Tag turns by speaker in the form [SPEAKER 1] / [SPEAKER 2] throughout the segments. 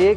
[SPEAKER 1] 1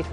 [SPEAKER 1] 1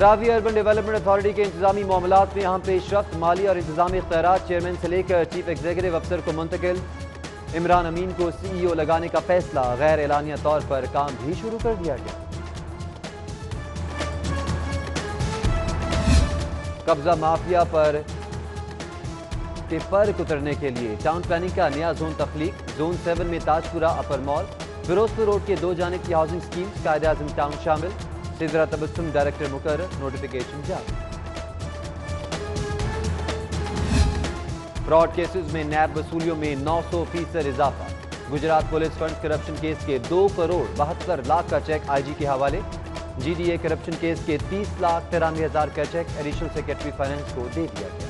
[SPEAKER 1] راوی urban development authority کے انتظامی معاملات میں اہم پیش رفت، مالی اور انتظامی اختیارات چیئرمین سے لے کر چیف ایگزیکٹو افسر کو منتقل۔ عمران امین کو سی ای او لگانے کا فیصلہ، غیر اعلانیہ طور پر کام بھی شروع کر دیا گیا۔ قبضہ مافیا پر اترنے کے لیے ٹاؤن پلاننگ کا نیا زون تخلیق۔ زون 7 میں تاج پورہ اپر مال، فیروزپور روڈ کے 2 جانب کی housing schemes, Quaid Azam town شامل۔ سدرا تبسم ڈائریکٹر مقرر، نوٹیفیکیشن جاری۔ فراڈ کیسز میں نیب وصولیوں میں 900% اضافہ۔ Gujarat police funds corruption case کے 2 کروڑ 72 لاکھ کا چیک آئی جی کے حوالے۔ G D A corruption case کے 30,93,000 کا چیک ایڈیشنل سیکرٹری فائنانس کو دے دیا گیا۔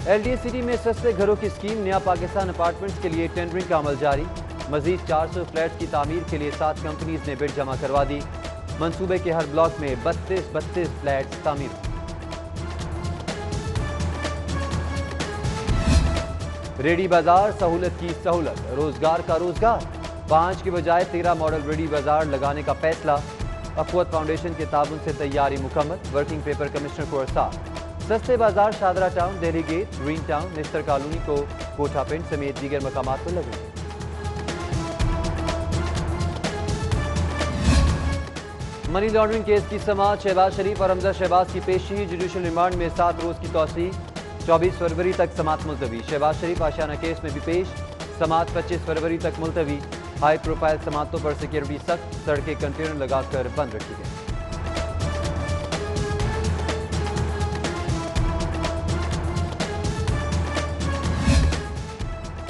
[SPEAKER 1] ایل ڈی سی ٹی میں سستے گھروں کی اسکیم، نیا پاکستان اپارٹمنٹس کے لیے ٹینڈرنگ کا عمل جاری۔ مزید 400 فلیٹس کی تعمیر کے لیے 7 کمپنیز نے بڈ جمع کروا دی۔ منصوبے کے ہر بلاک میں 32 فلیٹس تعمیر ہوں۔ ریڈی بازار، سہولت کی سہولت، روزگار کا روزگار۔ 5 کے بجائے 13 ماڈل ریڈی بازار لگانے کا فیصلہ۔ اخوت فاؤنڈیشن کے تعاون سے تیاری مکمل، ورکنگ پیپر کمشنر کو ارسال۔ سستے بازار Shahdara town, Delhi gate, green town, Nishtar colony کو کوٹھا پنڈ سمیت دیگر مقامات پر لگیں گے۔ منی لانڈرنگ کیس کی سماعت، شہباز شریف اور حمزہ شہباز کی پیشی، جوڈیشل ریمانڈ میں 7 روز کی توسیع، 24 فروری تک سماعت ملتوی۔ شہباز شریف آشیانہ کیس میں بھی پیش، سماعت 25 فروری تک ملتوی۔ ہائی پروفائل سماعتوں پر سیکیورٹی سخت، سڑکیں کنٹینر لگا کر بند رکھی گئی۔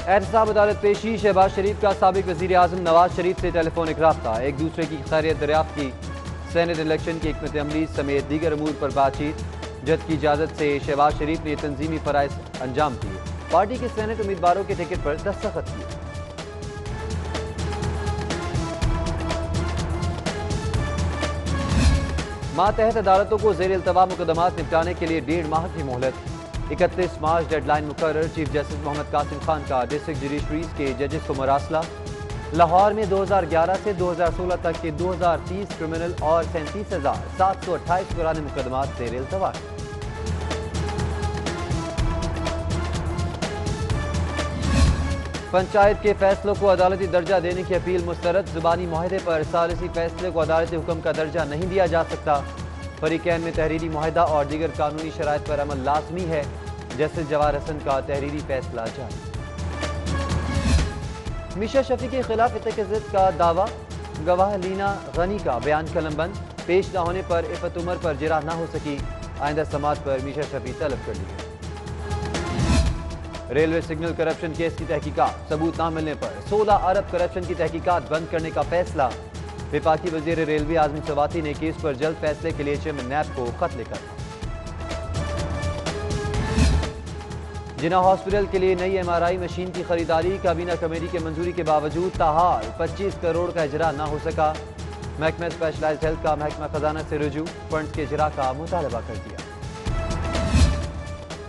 [SPEAKER 1] احتساب عدالت پیشی، شہباز شریف کا سابق وزیر اعظم نواز شریف سے ٹیلی فونک رابطہ، ایک دوسرے کی خیریت دریافت کی۔ سینٹ الیکشن کی حکمت عملی سمیت دیگر امور پر بات چیت۔ جج کی اجازت سے شہباز شریف نے تنظیمی فرائض انجام دیے، پارٹی کے سینٹ امیدواروں کے ٹکٹ پر دستخط کیے۔ ماتحت عدالتوں کو زیر التوا مقدمات نپٹانے کے لیے 1.5 ماہ کی مہلت۔ 31 مارچ ڈیڈ لائن مقرر۔ چیف جسٹس محمد قاسم خان کا ڈسٹرکٹ جوڈیشریز کے ججز کو مراسلہ۔ لاہور میں 2011 سے 2016 تک کے 2030 کرمنل اور 37,728 پرانے مقدمات زیر التوا۔ پنچایت کے فیصلوں کو عدالتی درجہ دینے کی اپیل مسترد۔ زبانی معاہدے پر ثالثی فیصلے کو عدالتی حکم کا درجہ نہیں دیا جا سکتا۔ فریقین میں تحریری معاہدہ اور دیگر قانونی شرائط پر عمل لازمی ہے۔ جسٹس جواہر حسن کا تحریری فیصلہ جاری۔ میشا شفیع کے خلاف اتخاذت کا دعویٰ، گواہ لینا غنی کا بیان قلم بند۔ پیش نہ ہونے پر عفت عمر پر جرح نہ ہو سکی، آئندہ سماعت پر میشا شفیع طلب کر لی گئی۔ ریلوے سگنل کرپشن کیس کی تحقیقات، ثبوت نہ ملنے پر 16 ارب کرپشن کی تحقیقات بند کرنے کا فیصلہ۔ وفاقی وزیر ریلوے اعظم سواتی نے کیس پر جلد فیصلے کے لیے چیئرمین نیب کو خط لکھا۔ جناح ہاسپٹل کے لیے نئی MRI مشین کی خریداری، کابینہ کمیٹی کے منظوری کے باوجود تاحال 25 کروڑ کا اجرا نہ ہو سکا۔ محکمہ اسپیشلائزڈ ہیلتھ کا محکمہ خزانہ سے رجوع، فنڈز کے اجرا کا مطالبہ کر دیا۔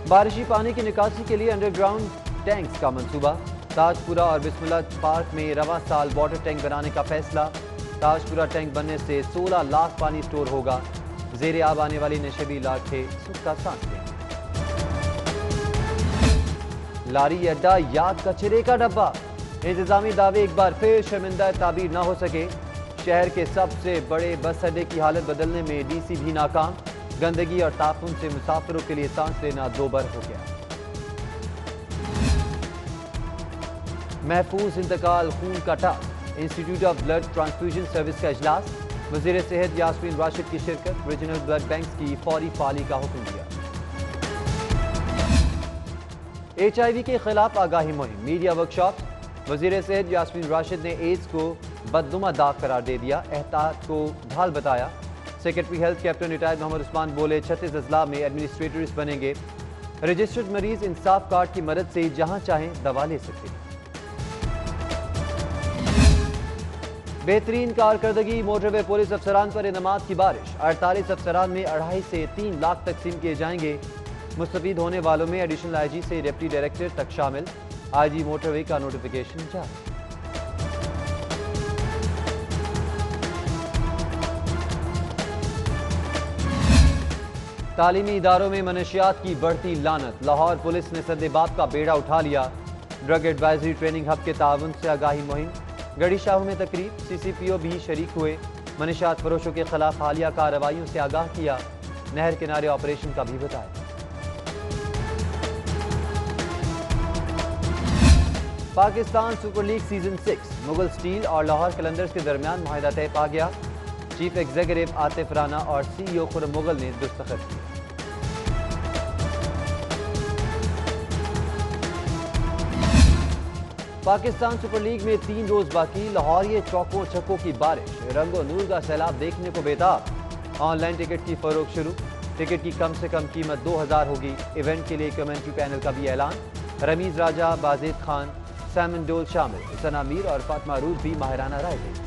[SPEAKER 1] بارشی پانی کی نکاسی کے لیے انڈر گراؤنڈ ٹینکس کا منصوبہ، تاج پورہ اور بسم اللہ پارک میں رواں سال واٹر ٹینک بنانے کا فیصلہ۔ تاج پورہ ٹینک بننے سے 16 لاکھ پانی سٹور ہوگا، زیر آب آنے والی نشیبی علاقے سکھ کا سانس لیں گے۔ لاری اڈا یا کچرے کا ڈبہ، انتظامی دعوے ایک بار پھر شرمندہ تعبیر نہ ہو سکے۔ شہر کے سب سے بڑے بس اڈے کی حالت بدلنے میں ڈی سی بھی ناکام، گندگی اور تعفن سے مسافروں کے لیے سانس لینا دوبر ہو گیا۔ محفوظ انتقال خون کا task, institute of blood transfusion service کا اجلاس، وزیر صحت یاسمین راشد کی شرکت، ریجنل بلڈ بینکس کی فوری فعالی کا حکم دیا۔ HIV کے خلاف آگاہی مہم، میڈیا ورکشاپ، وزیر صحت یاسمین راشد نے ایڈز کو بدنما داغ قرار دے دیا، احتیاط کو ڈھال بتایا۔ Secretary health captain retired Muhammad Usman بولے 36 اضلاع میں ایڈمنسٹریٹرز بنیں گے، رجسٹرڈ مریض انصاف کارڈ کی مدد سے جہاں چاہیں دوا لے سکتے ہیں۔ بہترین کارکردگی، موٹر وے پولیس افسران پر انعامات کی بارش، 48 افسران میں 2.5 سے 3 لاکھ تقسیم کیے جائیں گے۔ مستفید ہونے والوں میں ایڈیشنل IG سے ڈپٹی ڈائریکٹر تک شامل، IG موٹر وے کا نوٹیفیکیشن جاری۔ تعلیمی اداروں میں منشیات کی بڑھتی لانت، لاہور پولیس نے سدباب کا بیڑا اٹھا لیا۔ ڈرگ ایڈوائزری ٹریننگ ہب کے تعاون سے آگاہی مہم، گڑھی شاہو میں تقریب، سی سی پی او بھی شریک ہوئے، منشیات فروشوں کے خلاف حالیہ کارروائیوں سے آگاہ کیا، نہر کنارے آپریشن کا بھی بتایا۔ Pakistan super league season 6 Mughal steel اور لاہور قلندرز کے درمیان معاہدہ طے پا گیا، چیف ایگزیکٹو عاطف رانا اور سی ای او خرم مغل نے دستخط کی۔ پاکستان سپر لیگ میں 3 روز باقی، لاہوریے چوکوں چھکوں کی بارش، رنگ و نور کا سیلاب دیکھنے کو بیتاب۔ آن لائن ٹکٹ کی فروخت شروع، ٹکٹ کی کم سے کم قیمت 2000 ہوگی۔ ایونٹ کے لیے کمنٹری پینل کا بھی اعلان، رمیز راجہ، بازید خان، سیمن ڈول شامل، ثنا میر اور فاطمہ رول بھی ماہرانہ رائے دیں۔